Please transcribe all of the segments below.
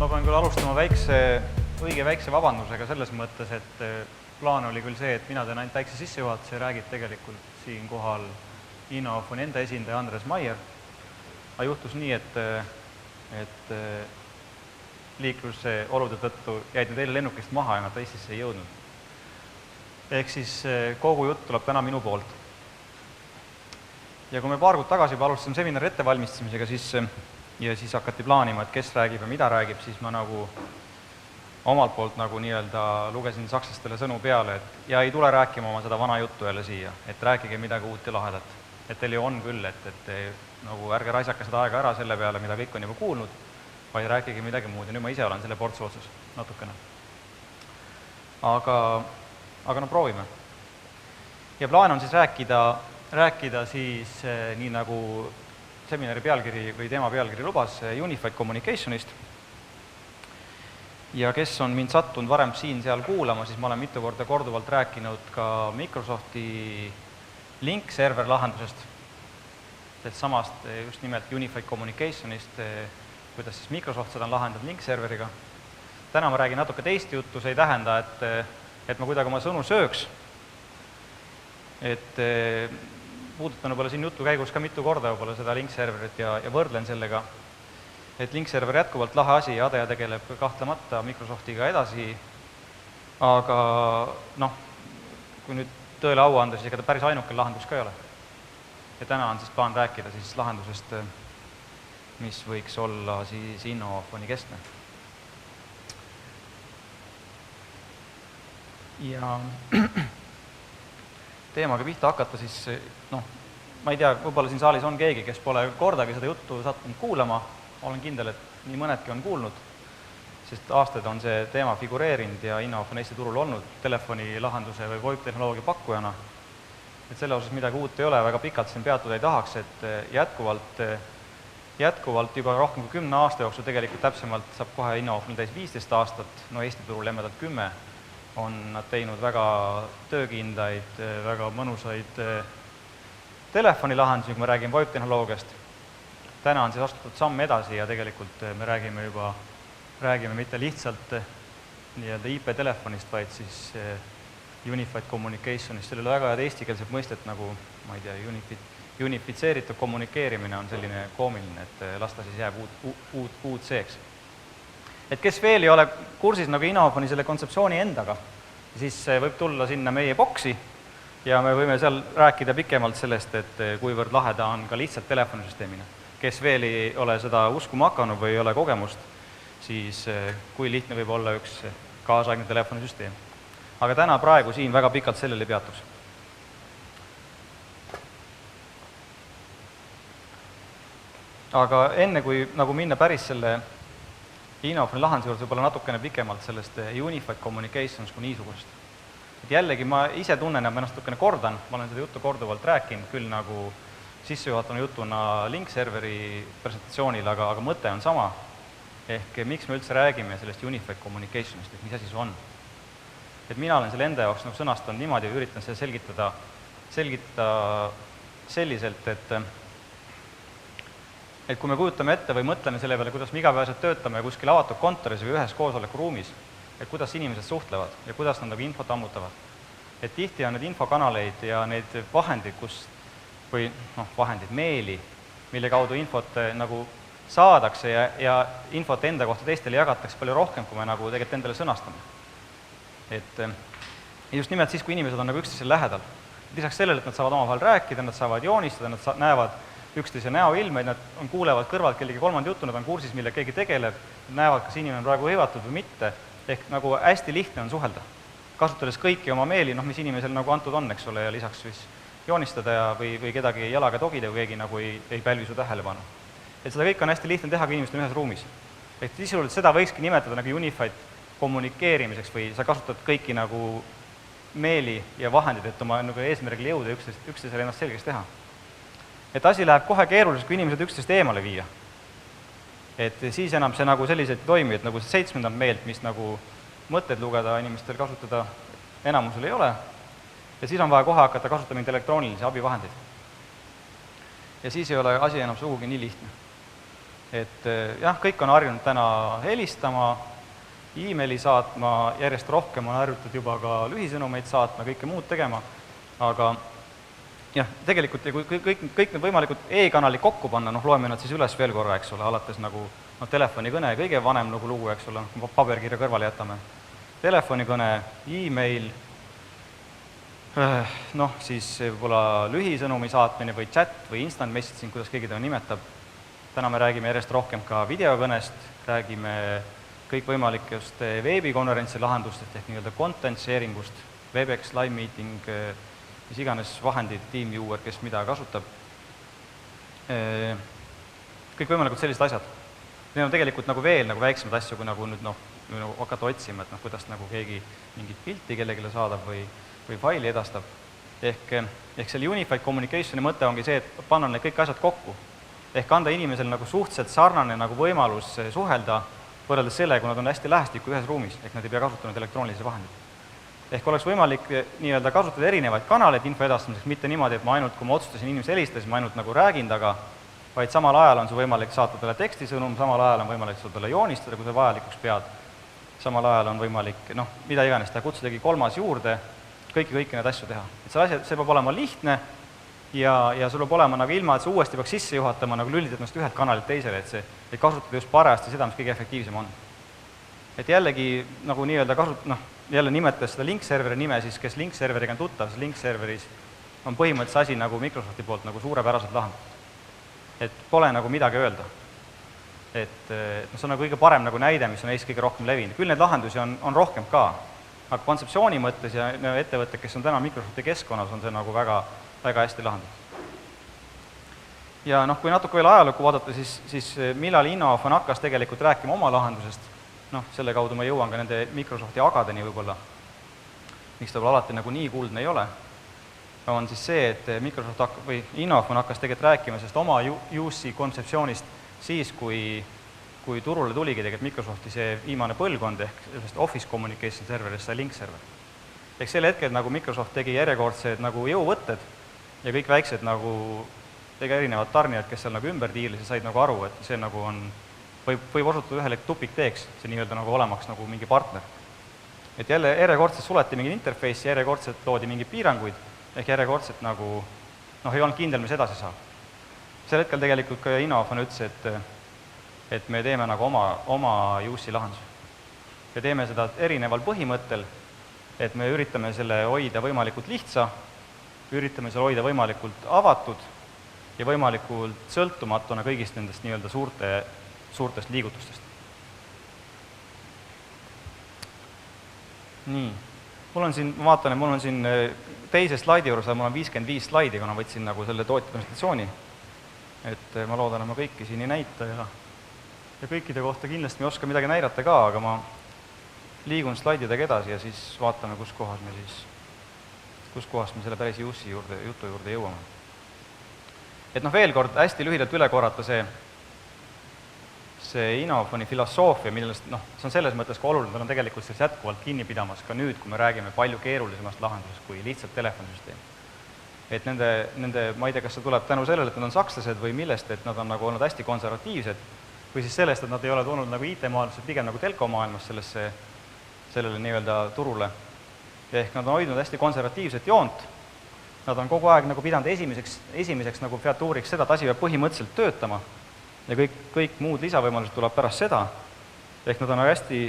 ma pean küll alustama õige väikse vabandusega selles mõttes, et plaan oli küll see, et mina teen ainult väikse sissejuhatuse ja räägib tegelikult siinkohal Innofoni enda esindaja Andres Maier. Aga juhtus nii, et liikluse olude tõttu jäid need eile lennukist maha ja nad Eestisse ei jõudnud. Ehk siis kogu jutt tuleb täna minu poolt. Ja kui me paar kuud tagasi juba alustasime seminari ettevalmistamisega, siis hakati plaanima, et kes räägib ja mida räägib, siis ma nagu omalt poolt nagu nii-öelda lugesin sakslastele sõnu peale, et ja ei tule rääkima oma seda vana juttu jälle siia, et rääkige midagi uut ja lahedat. Et teil ju on küll, et nagu ärge raisake seda aega ära selle peale, mida kõik on juba kuulnud, vaid rääkige midagi muud ja nüüd ma ise olen selle portsu otsus natukene. Aga no proovime. Ja plaan on siis rääkida siis nii nagu seminari pealkiri või teema pealkiri lubas Unified Communicationist. Ja kes on mind sattunud varem siin-seal kuulama, siis ma olen mitu korda korduvalt rääkinud ka Microsofti link server lahendusest, sellest samast just nimelt Unified Communicationist, kuidas siis Microsoft seda on lahendanud link serveriga. Täna ma räägin natuke teist juttu, see ei tähenda, et ma kuidagi oma sõnu sööks, et puudutan võib-olla siin jutu käigus ka mitu korda võib-olla seda link serverit ja võrdlen sellega, et link server jätkuvalt lahe asi ja Adea tegeleb kahtlemata Microsoftiga edasi, aga noh, kui nüüd tõele au anda, siis ega ta päris ainuke lahendus ka ei ole. Ja täna on siis plaan rääkida siis lahendusest, mis võiks olla siis Innofoni keskne. Ja teemaga pihta hakata, siis noh, ma ei tea, võib-olla siin saalis on keegi, kes pole kordagi seda juttu sattunud kuulama, olen kindel, et nii mõnedki on kuulnud, sest aastaid on see teema figureerinud ja Innofon Eesti turul olnud telefonilahenduse või VoIP-tehnoloogia pakkujana. Et selle osas midagi uut ei ole, väga pikalt siin peatuda ei tahaks, et jätkuvalt juba rohkem kui 10 aasta jooksul, tegelikult täpsemalt saab kohe Innofonil täis 15 aastat, no Eesti turul emmedalt 10, on nad teinud väga töökindaid, väga mõnusaid telefonilahendusi, kui me räägime VoIP-tehnoloogiast. Täna on siis astutud samm edasi ja tegelikult me räägime mitte lihtsalt nii-öelda IP-telefonist, vaid siis Unified Communicationist. Sellele väga head eestikeelset mõistet nagu, ma ei tea, unifitseeritud kommunikeerimine on selline koomiline, et lasta siis jääb uut seeks. Et kes veel ei ole kursis nagu Innofoni selle kontseptsiooni endaga, siis võib tulla sinna meie boksi ja me võime seal rääkida pikemalt sellest, et kuivõrd laheda on ka lihtsalt telefonisüsteemina. Kes veel ei ole seda uskuma hakanud või ei ole kogemust, siis kui lihtne võib olla üks kaasaegne telefonisüsteem. Aga täna praegu siin väga pikalt sellele peatuks. Aga enne kui nagu minna päris selle Innofoni lahenduse juurde võib-olla natukene pikemalt sellest Unified Communications kui niisugust. Et jällegi ma ise tunnen ja ma ennast natukene kordan, ma olen seda juttu korduvalt rääkinud, küll nagu sissejuhatuna jutuna link serveri presentatsioonil, aga mõte on sama. Ehk miks me üldse räägime sellest Unified Communicationist, et mis asi see on. Et mina olen selle enda jaoks nagu sõnastanud niimoodi ja üritan seda selgitada selliselt, et kui me kujutame ette või mõtleme selle peale, kuidas me igapäevaselt töötame kuskil avatud kontoris või ühes koosolekuruumis, et kuidas inimesed suhtlevad ja kuidas nad nagu infot ammutavad. Et tihti on need infokanaleid ja need vahendid, meeli, mille kaudu infot nagu saadakse ja infot enda kohta teistele jagatakse palju rohkem, kui me nagu tegelikult endale sõnastame. Et just nimelt siis, kui inimesed on nagu üksteisel lähedal. Lisaks sellele, et nad saavad omavahel rääkida, nad saavad joonistada, nad näevad üksteise näoilmeid, nad kuulevad kõrvalt kellegi kolmanda juttu, nad on kursis, mille keegi tegeleb, näevad, kas inimene on praegu hõivatud või mitte, ehk nagu hästi lihtne on suhelda. Kasutades kõiki oma meeli, mis inimesel nagu antud on, eks ole, ja lisaks siis joonistada või kedagi jalaga togida, kui keegi nagu ei pälvi su tähelepanu. Et seda kõik on hästi lihtne teha, kui inimesed on ühes ruumis. Ehk sisuliselt seda võikski nimetada nagu unified kommunikeerimiseks või sa kasutad kõiki nagu meeli ja vahendid, et oma nagu eesmärgile jõuda üksteisele ennast selgeks teha. Et asi läheb kohe keeruliseks, kui inimesed üksteist eemale viia. Et siis enam see nagu selliselt toimi, et nagu see 7. meelt, mis nagu mõtted lugeda inimestel kasutada enamusel ei ole, ja siis on vaja kohe hakata kasutama mind elektroonilisi abivahendeid. Ja siis ei ole asi enam sugugi nii lihtne. et jah, kõik on harjunud täna helistama, emaili saatma, järjest rohkem on harjutud juba ka lühisõnumeid saatma, kõike muud tegema, aga jah, tegelikult ja kui kõik need võimalikud e-kanalid kokku panna, loeme nad siis üles veel korra, eks ole, alates nagu telefonikõne, kõige vanem nagu lugu, eks ole, kui paberkirja kõrvale jätame. Telefonikõne, email, siis võib-olla lühisõnumi saatmine või chat või instant messaging, kuidas keegi teda nimetab. Täna me räägime järjest rohkem ka videokõnest, räägime kõikvõimalikust veebikonverentsi lahendustest ehk nii-öelda content sharing ust, Webex, live meeting, mis iganes vahendid, TeamViewer, kes mida kasutab. Kõikvõimalikud sellised asjad. Need on tegelikult nagu veel nagu väiksemad asju, kui nagu nüüd hakata otsima, et kuidas nagu keegi mingit pilti kellelegi saadab või faili edastab. Ehk selle Unified Communicationi mõte ongi see, et panna need kõik asjad kokku. Ehk anda inimesel nagu suhteliselt sarnane nagu võimalus suhelda võrreldes sellega, kui nad on hästi lähestikku ühes ruumis, ehk nad ei pea kasutama elektroonilisi vahendeid. Ehk oleks võimalik nii-öelda kasutada erinevaid kanaleid info edastamiseks, mitte niimoodi, et ma ainult, kui ma otsustasin inimese helistada, siis ma ainult nagu räägin taga, vaid samal ajal on sul võimalik saata talle tekstisõnum, samal ajal on võimalik sul talle joonistada, kui sa vajalikuks pead, samal ajal on võimalik, mida iganes teha, kutsudagi kolmas juurde, kõiki neid asju teha. Et see peab olema lihtne ja sul peab olema nagu ilma, et sa uuesti peaks sisse juhatama, nagu lülitad ennast ühelt kanalilt teisele, et kasutada just parajasti seda, mis kõige efektiivsem on. Et jällegi nagu nii-öelda jälle nimetas seda link-serveri nime, siis kes link-serveriga on tuttav, siis link-serveris on põhimõtteliselt asi nagu Microsofti poolt nagu suurepäraselt lahendatud. Et pole nagu midagi öelda. Et see on nagu kõige parem nagu näide, mis on Eestis kõige rohkem levinud. Küll neid lahendusi on rohkem ka, aga kontseptsiooni mõttes ja ettevõtted, kes on täna Microsofti keskkonnas, on see nagu väga hästi lahendatud. Ja kui natuke veel ajalukku vaadata, siis millal Innovafon hakkas tegelikult rääkima oma lahendusest, selle kaudu ma jõuan ka nende Microsofti agadeni võib-olla, miks ta alati nagu nii kuldne ei ole, on siis see, et Innovafon hakkas tegelikult rääkima sellest oma UC kontseptsioonist siis, kui turule tuligi tegelikult Microsofti see viimane põlvkond ehk sellest Office Communication Serverist sai link server. Ehk sel hetkel nagu Microsoft tegi järjekordsed nagu jõuvõtted ja kõik väiksed nagu erinevad tarnijad, kes seal nagu ümber diilisid, said nagu aru, et see nagu võib osutuda ühele tupikteeks, see nii-öelda nagu olemaks nagu mingi partner. Et jälle järjekordselt suleti mingi interface, järjekordselt loodi mingi piiranguid, ehk järjekordselt nagu ei olnud kindel, mis edasi saab. Sel hetkel tegelikult ka Innovafon ütles, et me teeme nagu oma UC lahenduse. Ja teeme seda erineval põhimõttel, et me üritame selle hoida võimalikult lihtsa, üritame selle hoida võimalikult avatud ja võimalikult sõltumatuna kõigist nendest nii-öelda suurtest liigutustest. Nii, ma vaatan, et mul on siin teise slaidi juures, mul on 55 slaidi, kuna võtsin nagu selle tootja presentatsiooni, et ma loodan, et ma kõiki siin ei näita ja kõikide kohta kindlasti ei oska midagi näidata ka, aga ma liigun slaididega edasi ja siis vaatame, kus kohas me selle päris jutu juurde jõuame. Et veel kord hästi lühidalt üle korrata see Innovafoni filosoofia, millest see on selles mõttes ka oluline, meil on tegelikult selles jätkuvalt kinni pidamas ka nüüd, kui me räägime palju keerulisemast lahendusest kui lihtsalt telefonisüsteem. Et nende, ma ei tea, kas see tuleb tänu sellele, et nad on sakslased või millest, et nad on nagu olnud hästi konservatiivsed, või siis sellest, et nad ei ole tulnud nagu IT-maailmasse, pigem nagu telkomaailmas sellele nii-öelda turule. Ehk nad on hoidnud hästi konservatiivset joont, nad on kogu aeg nagu pidanud esimeseks nagu featuuriks seda, et asi peab põhimõtteliselt töötama ja kõik muud lisavõimalused tuleb pärast seda, ehk nad on hästi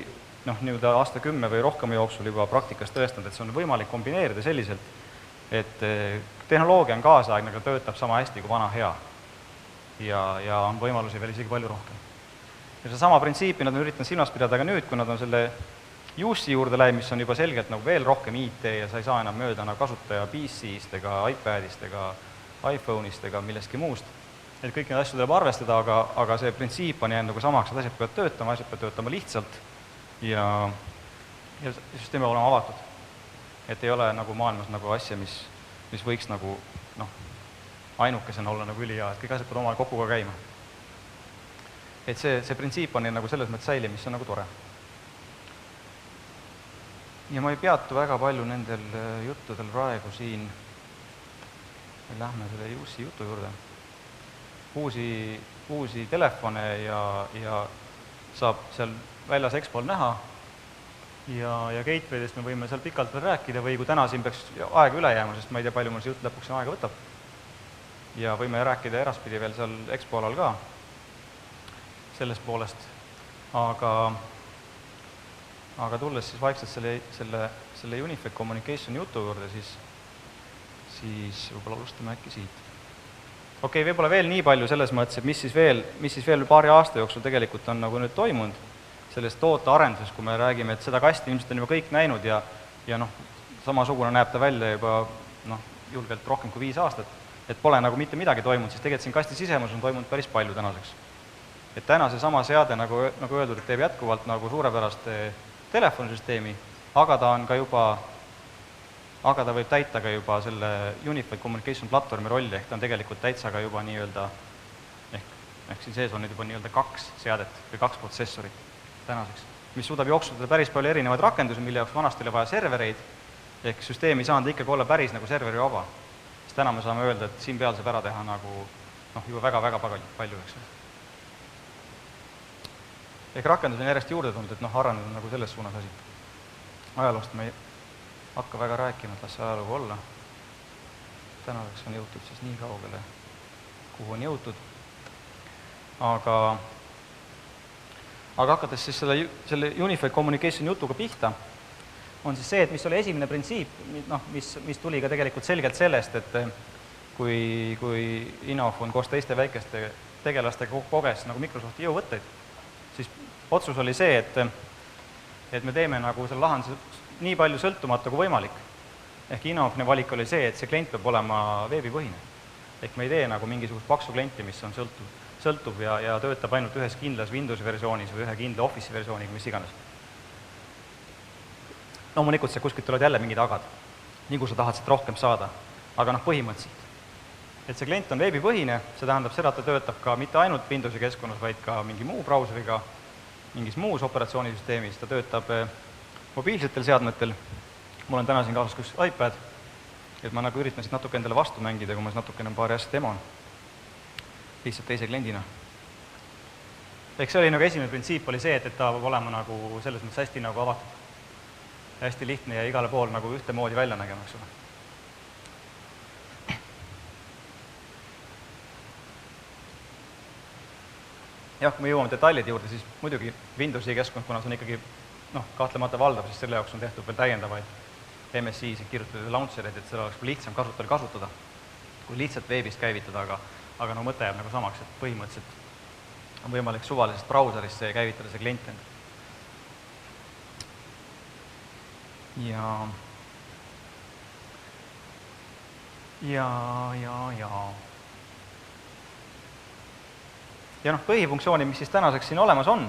nii-öelda aastakümme või rohkem jooksul juba praktikas tõestanud, et see on võimalik kombineerida selliselt, et tehnoloogia on kaasaegne, aga töötab sama hästi kui vana hea ja on võimalusi veel isegi palju rohkem. Ja see sama printsiipi nad on üritanud silmas pidada ka nüüd, kui nad on selle UC juurde läinud, mis on juba selgelt nagu veel rohkem IT ja sa ei saa enam mööda kasutaja PC-st ega iPadist ega iPhone'ist ega millestki muust. Et kõik need asju tuleb arvestada, aga see printsiip on jäänud nagu samaks, et asjad peavad töötama lihtsalt ja süsteem peab olema avatud. Et ei ole nagu maailmas nagu asja, mis võiks nagu ainukesena olla nagu ülihea, et kõik asjad peavad omal kokku ka käima. Et see printsiip on nagu selles mõttes säili, mis on nagu tore. Ja ma ei peatu väga palju nendel juttudel praegu siin. Lähme selle UC jutu juurde. uusi telefone ja saab seal väljas Expol näha ja gateway'dest me võime seal pikalt veel rääkida või kui täna siin peaks aega üle jääma, sest ma ei tea, palju mul see jutt lõpuks aega võtab. Ja võime rääkida eraspidi veel seal Expo alal ka sellest poolest, aga tulles siis vaikselt selle Unified Communication jutu juurde, siis võib-olla alustame äkki siit. Okei, võib-olla veel nii palju selles mõttes, et mis siis veel paari aasta jooksul tegelikult on nagu nüüd toimunud sellest tootearendusest, kui me räägime, et seda kasti ilmselt on juba kõik näinud ja samasugune näeb ta välja juba julgelt rohkem kui 5 aastat, et pole nagu mitte midagi toimunud, siis tegelikult siin kasti sisemus on toimunud päris palju tänaseks. Et täna seesama seade, nagu öeldud, et teeb jätkuvalt nagu suurepärast telefonisüsteemi, aga ta võib täita ka juba selle Unified Communication platvormi rolli, ehk ta on tegelikult täitsa ka juba nii-öelda, ehk siin sees on nüüd juba nii-öelda 2 seadet või 2 protsessorit tänaseks, mis suudab jooksutada päris palju erinevaid rakendusi, mille jaoks vanasti oli vaja servereid, ehk süsteem ei saanud ikkagi olla päris nagu serveri vaba. Siis täna me saame öelda, et siin peal saab ära teha nagu juba väga-väga palju, eks. Ehk rakendus on järjest juurde tulnud, et arenenud on nagu selles suunas asi. Ajaloost me ei hakka väga rääkima, et las see ajalugu olla. Tänaseks on jõutud siis nii kaugele, kuhu on jõutud. Aga hakates siis selle Unified Communication jutuga pihta, on siis see, et mis oli esimene printsiip, mis tuli ka tegelikult selgelt sellest, et kui Inofon koos teiste väikeste tegelastega koges nagu Microsofti jõuvõtteid, siis otsus oli see, et me teeme nagu selle lahenduse nii palju sõltumatu kui võimalik. Ehk Inofoni valik oli see, et see klient peab olema veebipõhine. Ehk me ei tee nagu mingisugust paksu klienti, mis on sõltub ja töötab ainult ühes kindlas Windowsi versioonis või ühe kindla Office'i versiooniga, mis iganes. Loomulikult see kuskilt tulevad jälle mingid agad, nii kui sa tahad sealt rohkem saada, aga põhimõtteliselt. Et see klient on veebipõhine, see tähendab seda, et ta töötab ka mitte ainult Windowsi keskkonnas, vaid ka mingi muu brauseriga, mingis muus operatsioonisüsteemis, ta töötab mobiilsetel seadmetel. Mul on täna siin kaasas üks iPad, et ma nagu üritan siit natuke endale vastu mängida, kui ma natukene paari asja demon, lihtsalt teise kliendina. Ehk see oli nagu esimene printsiip oli see, et ta peab olema nagu selles mõttes hästi nagu avatud. Hästi lihtne ja igale pool nagu ühtemoodi välja nägema, eks ole. Jah, kui me jõuame detailide juurde, siis muidugi Windowsi keskkond, kuna see on ikkagi kahtlemata valdav, siis selle jaoks on tehtud veel täiendavaid MSI-sid kirjutatud launchereid, et seda oleks lihtsam kasutada, kui lihtsalt veebist käivitada, aga mõte jääb nagu samaks, et põhimõtteliselt on võimalik suvalisest brauserist käivitada see klient enda. Ja põhifunktsioonid, mis siis tänaseks siin olemas on,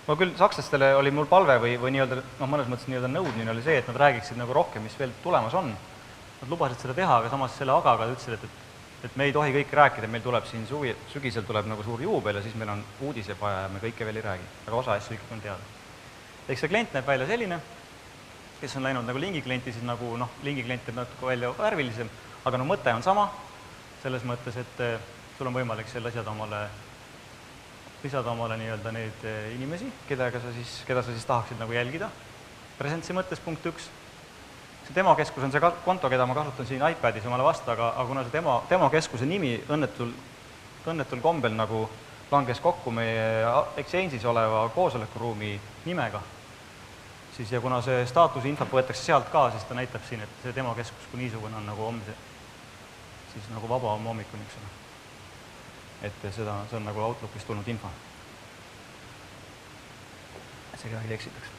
ma küll sakslastele oli mul palve või nii-öelda, mõnes mõttes nii-öelda nõudmine oli see, et nad räägiksid nagu rohkem, mis veel tulemas on. Nad lubasid seda teha, aga samas selle agaga ütlesid, et me ei tohi kõike rääkida, meil tuleb siin sügisel tuleb nagu suur juubel ja siis meil on uudised vaja ja me kõike veel ei räägi, aga osa asju ikkagi on teada. Ehk see klient näeb välja selline, kes on läinud nagu lingiklienti, siis nagu lingiklient teeb natuke välja värvilisem, aga mõte on sama, selles mõttes, et sul on võimalik seal lisada omale nii-öelda neid inimesi, keda sa siis tahaksid nagu jälgida. Presentsi mõttes punkt 1. See demokeskus on see konto, keda ma kasutan siin iPadis omale vastu, aga kuna see demokeskuse nimi õnnetul kombel nagu langes kokku meie Exchange'is oleva koosolekuruumi nimega, siis ja kuna see staatuse infot võetakse sealt ka, siis ta näitab siin, et see demokeskus kui niisugune on nagu siis nagu vaba hommikuni, eks ole. Et see on nagu Outlookist tulnud info. See kedagi eksitaks.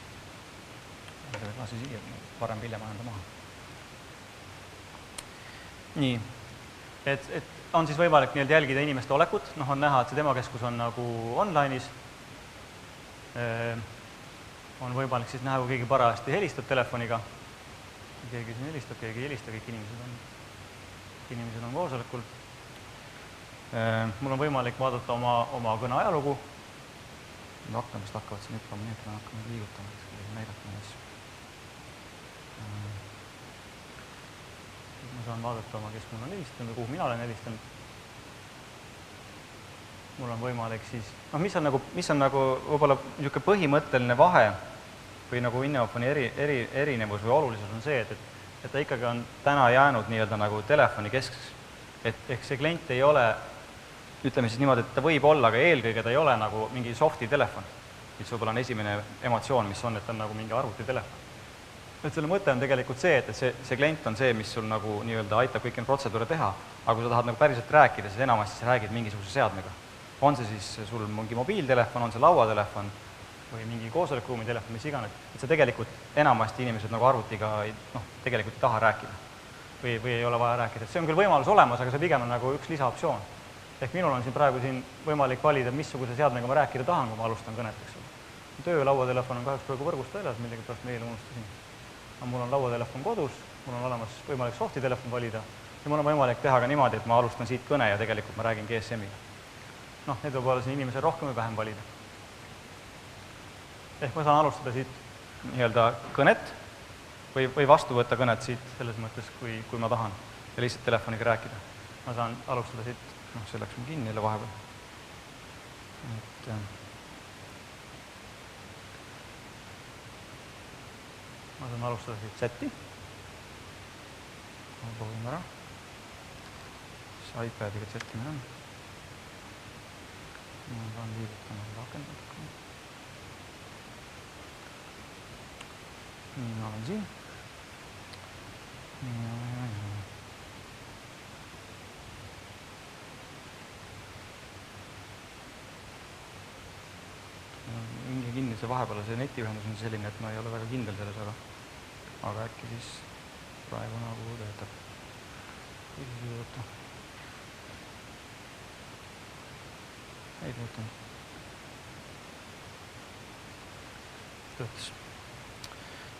Laasi siia, varem hiljem ajanda maha. Nii, et on siis võimalik jälgida inimeste olekut, on näha, et see demokeskus on nagu online'is. On võimalik siis näha, kui keegi parajasti helistab telefoniga. Keegi siin helistab, keegi ei helista, kõik inimesed on koosolekul. Mul on võimalik vaadata oma kõne ajalugu. Aknamist hakkavad siin hüppama, nii et me hakkame liigutama, et näidata neid asju. Ma saan vaadata oma, kes mul on helistanud ja kuhu mina olen helistanud. mul on võimalik siis, mis on nagu võib-olla niisugune põhimõtteline vahe või nagu Innofoni erinevus või olulisus on see, et ta ikkagi on täna jäänud nii-öelda nagu telefoni keskseks. Ehk see klient ei ole, ütleme siis niimoodi, et ta võib olla, aga eelkõige ta ei ole nagu mingi softi telefon, mis võib-olla on esimene emotsioon, mis on, et ta on nagu mingi arvutitelefon. Et selle mõte on tegelikult see, et see klient on see, mis sul nagu nii-öelda aitab kõiki neid protseduure teha, aga kui sa tahad nagu päriselt rääkida, siis enamasti sa räägid mingisuguse seadmega. On see siis sul mingi mobiiltelefon, on see lauatelefon või mingi koosolekuruumi telefon, mis iganes, et see tegelikult enamasti inimesed nagu arvutiga tegelikult ei taha rääkida või ei ole vaja rääkida. See on küll võimalus olemas, aga see pigem on nagu üks lisaoptsioon. Ehk minul on praegu võimalik valida, missuguse seadmega ma rääkida tahan, kui ma alustan kõnet, eks ole. Töö lauatelefon on kahjuks praegu võrgust väljas, millegi pärast meile unustasin. Mul on lauatelefon kodus, mul on olemas võimalik softitelefon valida ja mul on võimalik teha ka niimoodi, et ma alustan siit kõne ja tegelikult ma räägin GSM-iga. Need võib olla siin inimesel rohkem või vähem valida. Ehk ma saan alustada siit nii-öelda kõnet või vastu võtta kõnet siit selles mõttes, kui ma tahan ja lihtsalt telefoniga rääkida. Ma saan alustada siit, see läks mul kinni jälle vahepeal. Ma saan alustada siit chati. Ma proovin ära. Mis iPadiga chatimine on? Ma saan liigutama rakendada. Nii, ma olen siin. Mingi kinni see vahepeal, see netiühendus on selline, et ma ei ole väga kindel selles, aga äkki siis praegu nagu töötab. Ei töötanud. Töötas.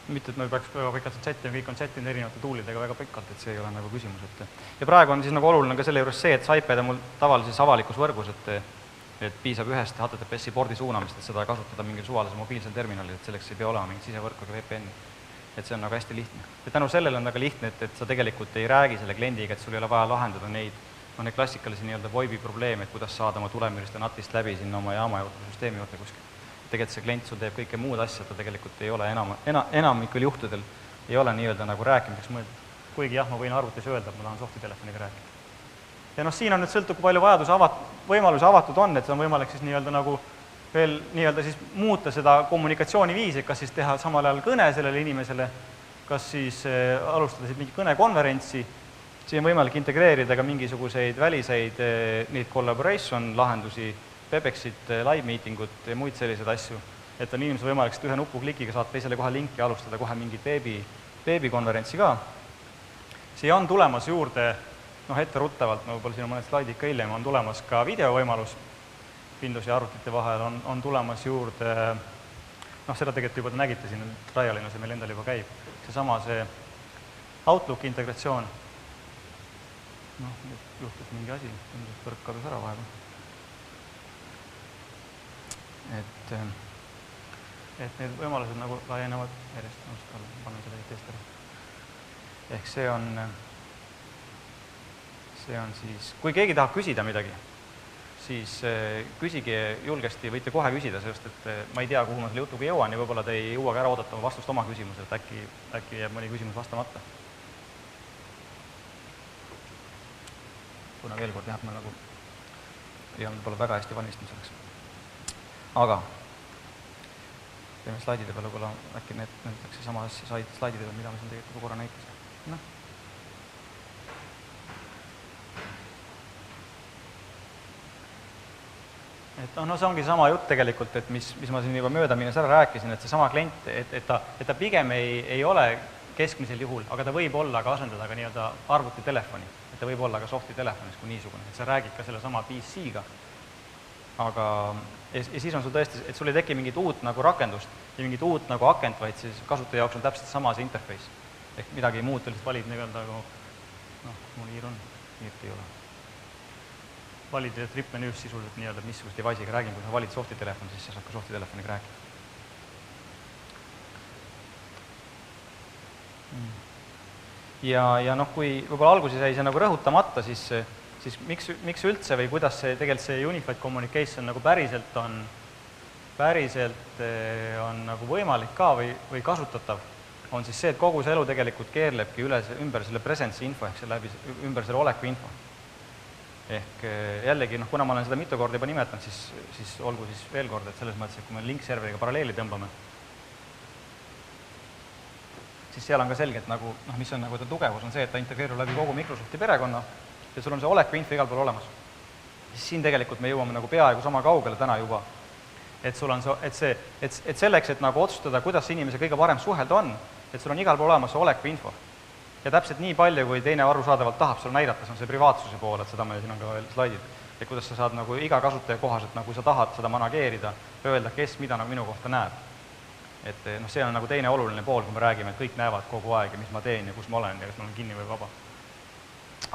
Mitte, et me peaks väga pikalt chattima, kõik on chattinud erinevate toolidega väga pikalt, et see ei ole nagu küsimus. Ja praegu on siis nagu oluline ka selle juures see, et see iPad on mul tavalises avalikus võrgus, et piisab ühest HTTPS-i pordi suunamist, et seda kasutada mingil suvalisel mobiilsel terminalil, et selleks ei pea olema mingit sisevõrku ega VPN-i. Et see on nagu hästi lihtne. Ja tänu sellele on väga lihtne, et sa tegelikult ei räägi selle kliendiga, et sul ei ole vaja lahendada neid klassikalisi nii-öelda VoIP-i probleeme, et kuidas saada oma tulemüriste NAT-ist läbi sinna oma jaama juurde, süsteemi juurde kuskil. Tegelikult see klient sul teeb kõike muud asja, ta tegelikult ei ole enamikul juhtudel ei ole nii-öelda nagu rääkimiseks mõeldud. Kuigi jah, ma võin arvutis öelda, et ma tahan softitelefoniga rääkida. Ja siin on nüüd sõltub, kui palju võimalusi avatud on, et see on võimalik siis nii-öelda nagu veel nii-öelda siis muuta seda kommunikatsiooniviisi, kas siis teha samal ajal kõne sellele inimesele, kas siis alustada siis mingi kõnekonverentsi, siin on võimalik integreerida ka mingisuguseid väliseid neid collaboration lahendusi, Webexit, live meetingut ja muid selliseid asju, et on inimesel võimalik ühe nupuklikiga saata teisele kohe linki ja alustada kohe mingit veebikonverentsi ka. Siia on tulemas juurde, etteruttavalt, võib-olla siin on mõned slaidid ka hiljem, on tulemas ka videovõimalus Windowsi arvutite vahel, on tulemas juurde, seda tegelikult juba te nägite siin, trialina see meil endal juba käib, seesama see Outlook integratsioon, juhtus mingi asi, võrk kadus ära vahepeal. Et need võimalused nagu laienevad järjest, panen selle teist ära. Ehk see on siis, kui keegi tahab küsida midagi, siis küsige julgesti, võite kohe küsida, sest et ma ei tea, kuhu ma selle jutuga jõuan ja võib-olla te ei jõua ka ära oodata vastust oma küsimusele, et äkki jääb mõni küsimus vastamata. Kuna veel kord ma nagu ei olnud võib-olla väga hästi valmistunud selleks. Aga teeme slaidide peale, võib-olla äkki näidatakse sama asja slaidide peale, mida ma siin tegelikult korra näitasin. See ongi sama jutt tegelikult, et mis ma siin juba mööda minnes ära rääkisin, et see sama klient, et ta pigem ei ole keskmisel juhul, aga ta võib olla ka asendada ka nii-öelda arvutitelefoni, et ta võib olla ka softi telefonis kui niisugune, et sa räägid ka selle sama PC-ga. Aga ja siis on sul tõesti, et sul ei teki mingit uut nagu rakendust ja mingit uut nagu akent, vaid siis kasutaja jaoks on täpselt sama see interface. Ehk midagi ei muuta, lihtsalt valid nii-öelda nagu, mul hiir on, hiirt ei ole. Valid trip-menüüs sisuliselt nii-öelda, missugust device'iga räägin, kui sa valid softitelefon, siis sa saad ka softitelefoniga rääkida. Ja kui võib-olla alguses jäi see nagu rõhutamata, siis siis miks üldse või kuidas see tegelikult see Unified Communication nagu päriselt on nagu võimalik ka või kasutatav, on siis see, et kogu see elu tegelikult keerlebki ümber selle presence info ehk ümber selle oleku info. Ehk jällegi, kuna ma olen seda mitu korda juba nimetanud, siis olgu siis veel kord, et selles mõttes, et kui me link-serveriga paralleeli tõmbame, siis seal on ka selge, et nagu, mis on nagu ta tugevus, on see, et ta integreerub läbi kogu Microsofti perekonna ja sul on see oleku info igal pool olemas. Siis siin tegelikult me jõuame nagu peaaegu sama kaugele täna juba, et sul on et selleks, et nagu otsustada, kuidas inimese kõige parem suhelda on, et sul on igal pool olemas see oleku info. Ja täpselt nii palju, kui teine arusaadavalt tahab sul näidata, see on see privaatsuse pool, et seda meil siin on ka veel slaidid, ja kuidas sa saad nagu iga kasutaja kohaselt, nagu sa tahad seda manageerida, öelda, kes mida nagu minu kohta näeb. Et see on nagu teine oluline pool, kui me räägime, et kõik näevad kogu aeg ja mis ma teen ja kus ma olen ja kas ma olen kinni või vaba.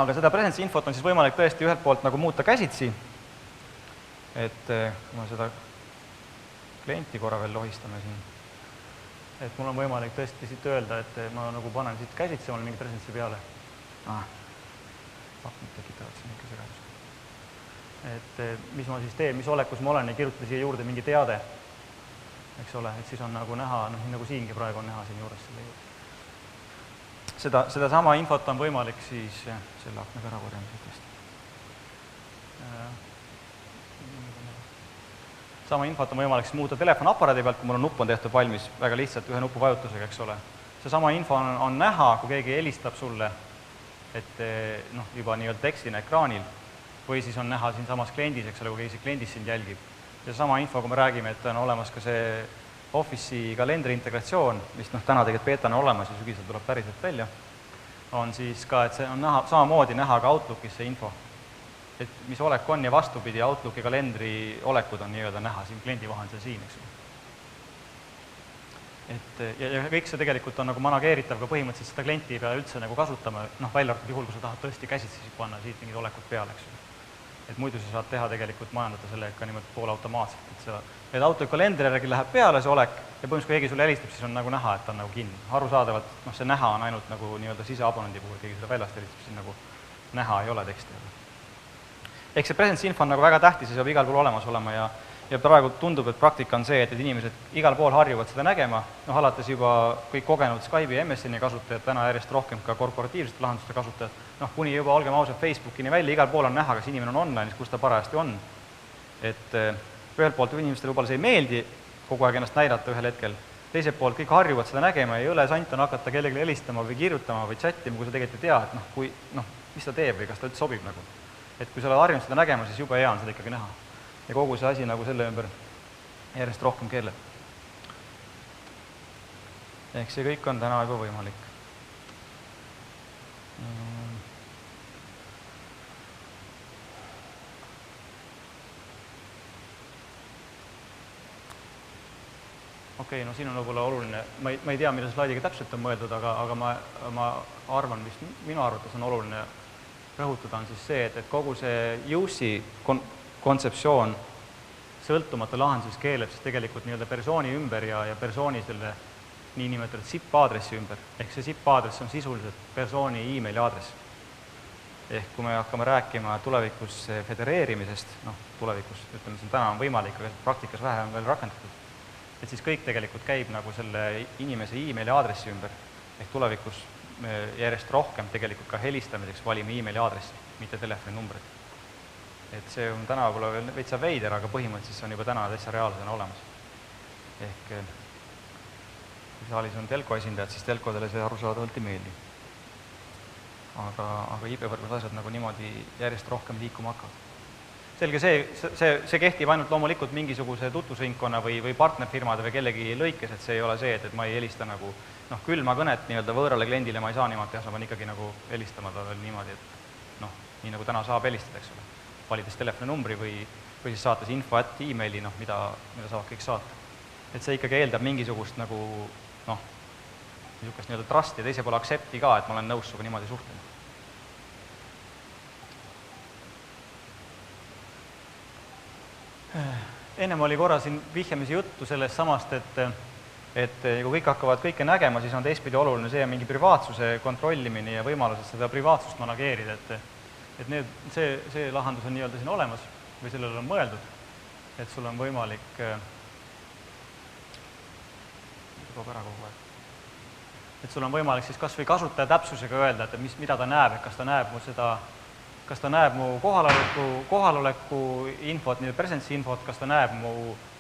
Aga seda presence infot on siis võimalik tõesti ühelt poolt nagu muuta käsitsi, et kui ma seda klienti korra veel lohistame siin, et mul on võimalik tõesti siit öelda, et ma nagu panen siit käsitsi, ma olen mingi presence'i peale. Pakkud tekitavad siin mingi segadus. Et mis ma siis teen, mis olekus ma olen ja kirjutan siia juurde mingi teade, eks ole, et siis on nagu näha, nagu siingi praegu on näha siin juures selle juurde. Seda sama infot on võimalik siis, selle aknaga ära korjame siit. Sama infot on võimalik siis muuta telefonaparaadi pealt, kui mul on nupp on tehtud valmis väga lihtsalt ühe nupu vajutusega, eks ole. See sama info on näha, kui keegi helistab sulle, et juba nii-öelda tekstina ekraanil, või siis on näha siin samas kliendis, eks ole, kui keegi kliendis sind jälgib. Ja sama info, kui me räägime, et on olemas ka see Office'i kalendri integratsioon, mis täna tegelikult beetana olemas ja sügisel tuleb päriselt välja, on siis ka, et see on samamoodi näha ka Outlookis see info, et mis olek on ja vastupidi, Outlook ja kalendri olekud on nii-öelda näha siin kliendi vahendusel siin, eks ju. Ja kõik see tegelikult on nagu manageeritav, ka põhimõtteliselt seda klienti ei pea üldse nagu kasutama, välja arvatud juhul, kui sa tahad tõesti käsitsi panna siit mingid olekud peale, eks ju. Et muidu sa saad teha tegelikult majandada selle ka niimoodi poolautomaatselt, et Outlook kalendri järgi läheb peale see olek ja põhimõtteliselt kui keegi sulle helistab, siis on nagu näha, et ta on nagu kinni. Arusaadavalt, see näha on ainult nagu nii-öelda siseabonendi puhul, keegi seda väljast helistab, siis nagu näha ei ole teksti. Ehk see presence info on nagu väga tähtis ja see peab igal pool olemas olema ja praegu tundub, et praktika on see, et inimesed igal pool harjuvad seda nägema, alates juba kõik kogenud Skype'i ja MSN-i kasutajad, täna järjest rohkem ka korporatiivsete lahenduste kasutajad, kuni juba, olgem ausad, Facebookini välja, igal pool on näha, kas inimene on online'is, kus ta parajasti on. Et ühelt poolt inimestele võib-olla see ei meeldi kogu aeg ennast näidata ühel hetkel, teiselt poolt kõik harjuvad seda nägema ja jõle sant on hakata kellelegi helistama või kirjutama või chattima, kui sa tegelikult ei tea, et mis ta teeb või kas ta üldse sobib nagu. Et kui sa oled harjunud seda nägema, siis jube hea on seda ikkagi näha. Ja kogu see asi nagu selle ümber järjest rohkem keerleb. Ehk see kõik on täna juba võimalik. Okei, siin on võib-olla oluline, ma ei tea, mida slaidiga täpselt on mõeldud, aga ma arvan, mis minu arvates on oluline rõhutada, on siis see, et kogu see UC kontseptsioon sõltumata lahenduses keeleb siis tegelikult nii-öelda persooni ümber ja persooni selle niinimetatud SIP-aadressi ümber. Ehk see SIP-aadress on sisuliselt persooni e-maili aadress. Ehk kui me hakkame rääkima tulevikus federeerimisest, tulevikus, ütleme, see täna on võimalik, aga praktikas vähe on veel rakendatud, et siis kõik tegelikult käib nagu selle inimese e-maili aadressi ümber. Ehk tulevikus järjest rohkem tegelikult ka helistamiseks valime e-maili aadressi, mitte telefoninumbrid. Et see on täna võib-olla veel veitsa veider, aga põhimõtteliselt see on juba täna täitsa reaalsena olemas. Ehk kui saalis on telko esindajad, siis telkodele see arusaadavalt ei meeldi. Aga IP-võrgus asjad nagu niimoodi järjest rohkem liikuma hakkavad. Selge see kehtib ainult loomulikult mingisuguse tutvusringkonna või partnerfirmade või kellegi lõikes, et see ei ole see, et ma ei helista nagu külma kõnet nii-öelda võõrale kliendile, ma ei saa niimoodi teha, ma pean ikkagi nagu helistama ta veel niimoodi, et nii nagu täna saab helistada, eks ole, valides telefoninumbri või siis saates info emaili, mida saavad kõik saata. Et see ikkagi eeldab mingisugust nagu niisugust nii-öelda trust ja teise poole accepti ka, et ma olen nõus suga niimoodi suhtlema. Ennem oli korra siin vihjamisi juttu sellest samast, et kui kõik hakkavad kõike nägema, siis on teistpidi oluline see mingi privaatsuse kontrollimine ja võimalused seda privaatsust manageerida, et see lahendus on nii-öelda siin olemas või sellele on mõeldud, et sul on võimalik et sul on võimalik siis kas või kasutaja täpsusega öelda, et mida ta näeb, et kas ta näeb mu kohaloleku infot, presence infot, kas ta näeb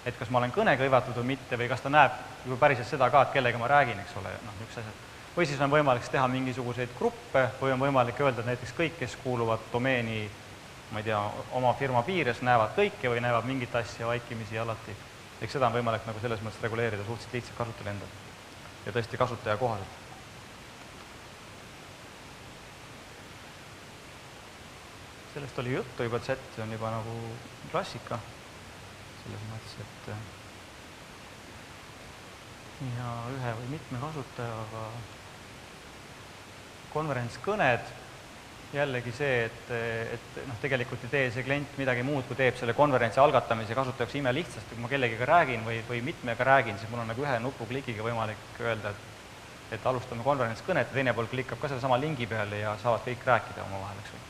et kas ma olen kõnega hõivatud või mitte, või kas ta näeb juba päriselt seda ka, et kellega ma räägin, eks ole, üks asjad. Või siis on võimalik teha mingisuguseid gruppe või on võimalik öelda, et näiteks kõik, kes kuuluvad domeeni, ma ei tea, oma firma piires, näevad kõike või näevad mingit asja vaikimisi alati. Eks seda on võimalik nagu selles mõttes reguleerida suhteliselt lihtsalt kasutajal endal ja tõesti kasutaja kohaselt. Sellest oli juttu juba, chat, see on juba nagu klassika. Selles mõttes, et ja ühe või mitme kasutajaga konverentskõned, jällegi see, et tegelikult ei tee see klient midagi muud, kui teeb selle konverentsi algatamise kasutajaksi ime lihtsasti, kui ma kellegiga räägin või mitmega räägin, siis mul on nagu ühe nupuklikiga võimalik öelda, et alustame konverentskõnet ja teine pool klikkab ka selle sama lingi peale ja saavad kõik rääkida omavahel, eks või.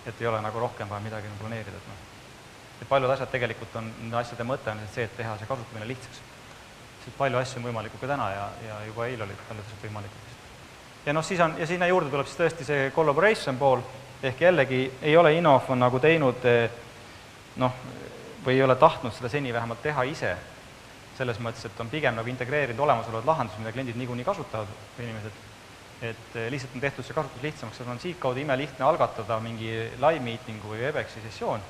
Et ei ole nagu rohkem vaja midagi planeerida. Et paljud asjad tegelikult on, asjade mõte on see, et teha see kasutamine lihtsaks. Sest palju asju on võimalikud ka täna ja juba eil olid paljud asjad võimalikud. Ja sinna juurde tuleb siis tõesti see collaboration pool, ehk jällegi ei ole Innofon nagu teinud, või ei ole tahtnud seda seni vähemalt teha ise, selles mõttes, et on pigem nagu integreerinud olemasolevad lahendused, mida kliendid niikuinii kasutavad või inimesed, et lihtsalt on tehtud see kasutus lihtsamaks, et on siit kaudu imelihtne algatada mingi live meetingu või Webexi sessioon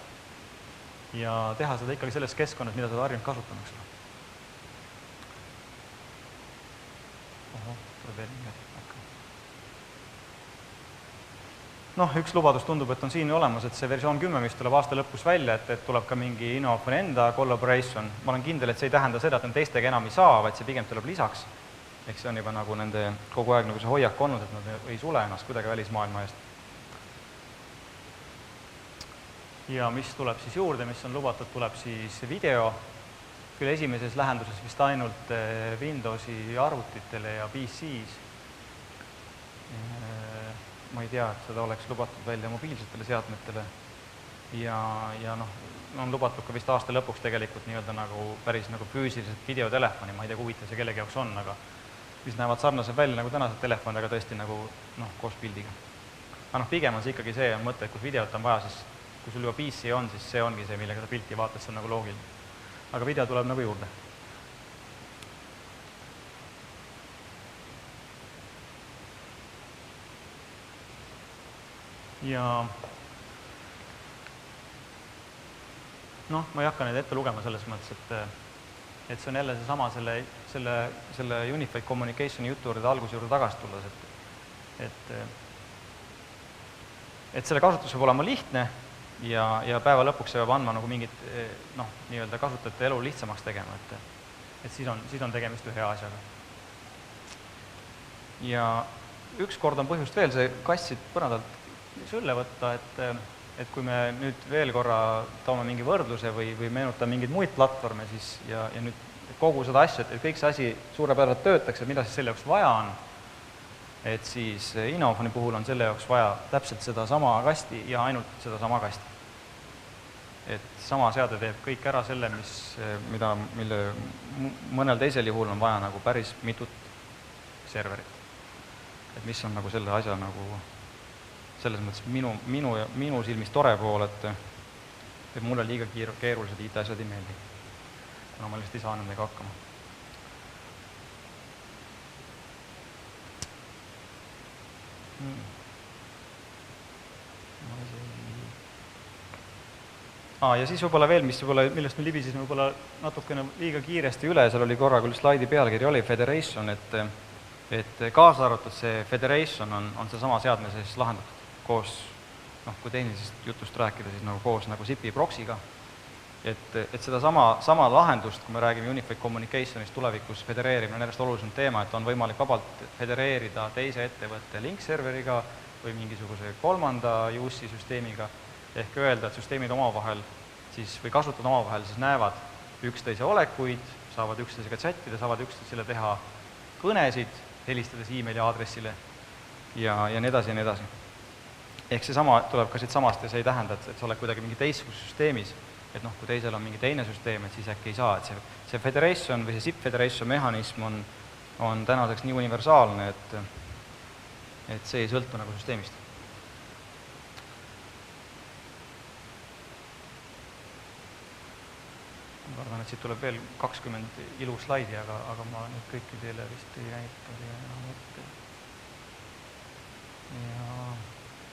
ja teha seda ikkagi selles keskkonnas, mida sa harjunud kasutama, eks ole. Tuleb veel niimoodi. Üks lubadus tundub, et on siin olemas, et see versioon 10, mis tuleb aasta lõpus välja, et tuleb ka mingi Innofoni enda collaboration. Ma olen kindel, et see ei tähenda seda, et nad teistega enam ei saa, vaid see pigem tuleb lisaks. Ehk see on juba nagu nende kogu aeg nagu see hoiak olnud, et nad ei sule ennast kuidagi välismaailma eest. Ja mis tuleb siis juurde, mis on lubatud, tuleb siis video. Küll esimeses lähenduses vist ainult Windowsi arvutitele ja PCs. Ma ei tea, et seda oleks lubatud välja mobiilsetele seadmetele ja on lubatud ka vist aasta lõpuks tegelikult nii-öelda nagu päris nagu füüsiliselt videotelefoni, ma ei tea, kui huvitav see kellegi jaoks on, aga mis näevad sarnased välja nagu tänased telefonid, aga tõesti nagu koos pildiga. Aga pigem on see ikkagi see mõte, et kui videot on vaja, siis kui sul juba PC on, siis see ongi see, millega sa pilti vaatad, see on nagu loogiline. Aga video tuleb nagu juurde. Ja ma ei hakka neid ette lugema selles mõttes, et see on jälle seesama selle Unified Communicationi jutu juurde alguse juurde tagasi tulles, et selle kasutus peab olema lihtne ja päeva lõpuks see peab andma nagu mingit nii-öelda kasutajate elu lihtsamaks tegema, et siis on tegemist ühe hea asjaga. Ja ükskord on põhjust veel see kassid põrandalt sülle võtta, et kui me nüüd veel korra toome mingi võrdluse või meenutame mingeid muid platvorme, siis ja nüüd kogu seda asja, et kõik see asi suurepäraselt töötaks, et mida siis selle jaoks vaja on, et siis Innofoni puhul on selle jaoks vaja täpselt sedasama kasti ja ainult sedasama kasti. Et sama seade teeb kõik ära selle, mille mõnel teisel juhul on vaja nagu päris mitut serverit. Et mis on nagu selle asja nagu selles mõttes minu silmis tore pool, et mulle liiga keerulised IT-asjad ei meeldi, kuna ma lihtsalt ei saa nendega hakkama. Ja siis võib-olla veel, millest me libisime võib-olla natukene liiga kiiresti üle, seal oli korra, kui slaidi pealkiri oli Federation, et kaasa arvatud see Federation on see sama seadme sees lahendatud koos, kui tehnilisest jutust rääkida, siis nagu koos nagu SIP-i proxiga. Et seda sama lahendust, kui me räägime Unified Communicationist tulevikus, federeerimine on järjest olulisem teema, et on võimalik vabalt federeerida teise ettevõtte link-serveriga või mingisuguse kolmanda UC süsteemiga, ehk öelda, et süsteemid omavahel siis, või kasutada omavahel, siis näevad üksteise olekuid, saavad üksteisega chattida, saavad üksteisele teha kõnesid, helistades e-maili aadressile ja nii edasi ja nii edasi. ehk seesama tuleb ka siit samast ja see ei tähenda, et sa oled kuidagi mingi teistsuguses süsteemis, et noh, kui teisel on mingi teine süsteem, et siis äkki ei saa, et see federation või see SIP federation mehhanism on tänaseks nii universaalne, et see ei sõltu nagu süsteemist. Ma arvan, et siit tuleb veel 20 ilu slaidi, aga ma nüüd kõiki teile vist ei näita enam ette.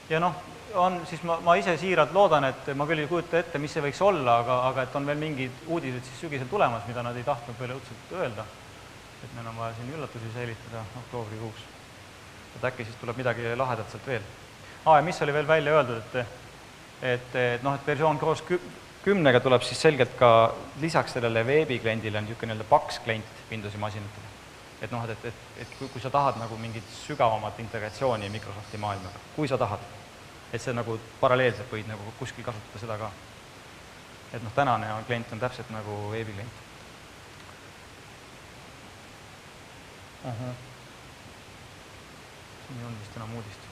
Ja noh, siis ma ise siiralt loodan, et ma küll ei kujuta ette, mis see võiks olla, aga et on veel mingid uudised siis sügisel tulemas, mida nad ei tahtnud veel õudselt öelda. Et meil on vaja siin üllatusi säilitada oktoobrikuuks. Et äkki siis tuleb midagi lahedat sealt veel. Ja mis oli veel välja öeldud, et versioon Cross 10-ga tuleb siis selgelt ka lisaks sellele veebikliendile on niisugune paks klient Windowsi masinatele. Et noh, et kui sa tahad nagu mingit sügavamat integratsiooni Microsofti maailmaga, kui sa tahad, et see nagu paralleelselt võid nagu kuskil kasutada seda ka. Et noh, tänane klient on täpselt nagu veebiklient. Siin ei olnud vist enam uudist.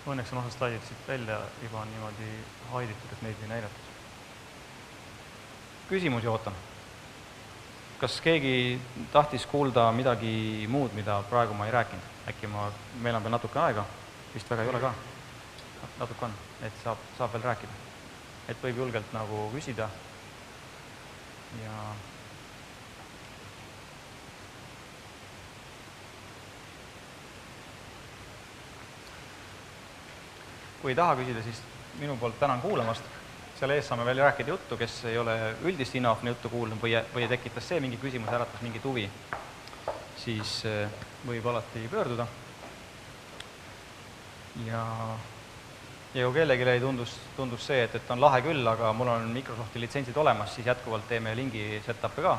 Õnneks on osa slaidid siit välja juba niimoodi haiditud, et neid ei näidatud. Küsimusi ootan. Kas keegi tahtis kuulda midagi muud, mida praegu ma ei rääkinud? Äkki meil on veel natuke aega, vist väga ei ole ka. Natuke on, et saab veel rääkida. Et võib julgelt nagu küsida ja kui ei taha küsida, siis minu poolt tänan kuulamast. Seal ees saame veel rääkida juttu, kes ei ole üldist Innofoni juttu kuulnud või tekitas see mingi küsimus, äratas mingi huvi, siis võib alati pöörduda. Ja kui kellelegi tundus see, et on lahe küll, aga mul on Microsofti litsentsid olemas, siis jätkuvalt teeme lingi setup'e ka.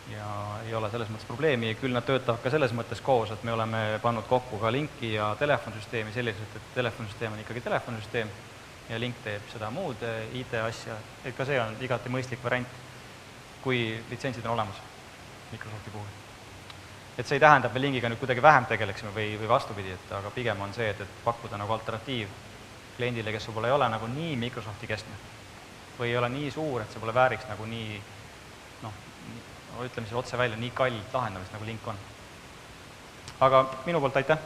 Ja ei ole selles mõttes probleemi, küll nad töötavad ka selles mõttes koos, et me oleme pannud kokku ka linki ja telefonsüsteemi selliselt, et telefonsüsteem on ikkagi telefonsüsteem ja link teeb seda muud IT asja, et ka see on igati mõistlik variant, kui litsentsid on olemas Microsofti puhul. Et see ei tähenda, et me lingiga nüüd kuidagi vähem tegeleksime või vastupidi, aga pigem on see, et pakkuda nagu alternatiiv kliendile, kes võib-olla ei ole nagu nii Microsofti keskne või ei ole nii suur, et see pole vääriks nagu nii, ütleme siis otse välja, nii kallilt lahendamist nagu link on. Aga minu poolt aitäh!